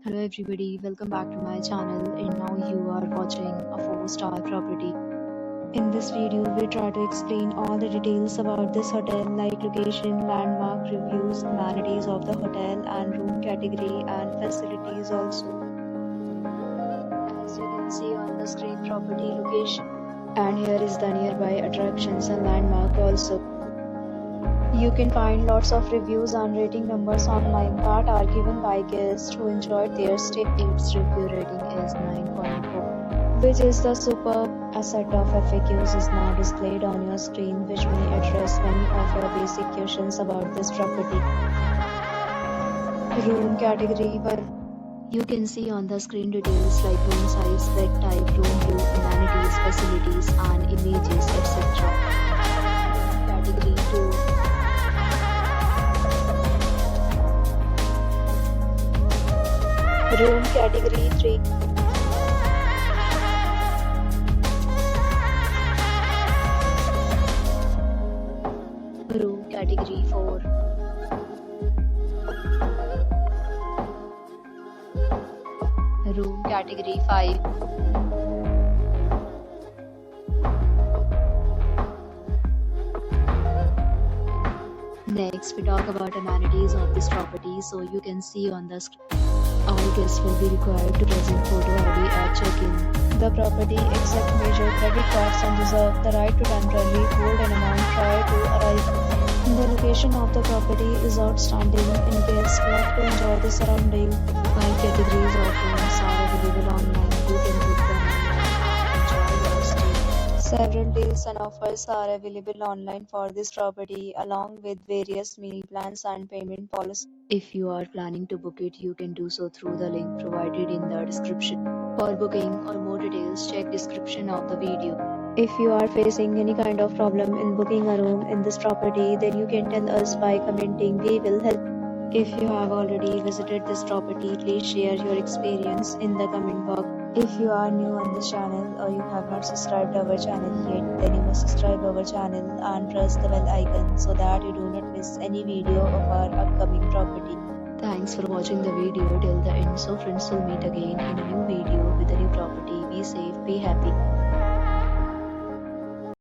Hello everybody, welcome back to my channel, and now you are watching a 4-star property. In this video, we try to explain all the details about this hotel like location, landmark, reviews, amenities of the hotel and room category and facilities also. As you can see on the screen, property location, and here is the nearby attractions and landmark also. You can find lots of reviews and rating numbers online that are given by guests who enjoyed their stay. Its review rating is 9.4, which is the superb. A set of FAQs is now displayed on your screen, which may address many of your basic questions about this property. Room category 1. You can see on the screen details like room size, bed type, room view, amenities, facilities, and images, etc. Category 2. Room category 3. Room category 4. Room category 5. Next, we talk about amenities of this property. So you can see on the screen, all guests will be required to present photo ID at check-in. The property accepts major credit cards and reserves the right to temporarily hold an amount prior to arrival. The location of the property is outstanding and guests love to enjoy the surrounding. All categories of rooms are available online. You can book them online and enjoy your stay. Several deals and offers are available online for this property, along with various meal plans and payment policies. If you are planning to book it, you can do so through the link provided in the description. For booking or more details, check description of the video. If you are facing any kind of problem in booking a room in this property, then you can tell us by commenting. We will help. If you have already visited this property, please share your experience in the comment box. If you are new on this channel or you have not subscribed our channel yet, then you must subscribe our channel and press the bell icon so that you do not miss any video of our upcoming property. Thanks for watching the video till the end. So friends, will meet again in a new video with a new property. Be safe, be happy.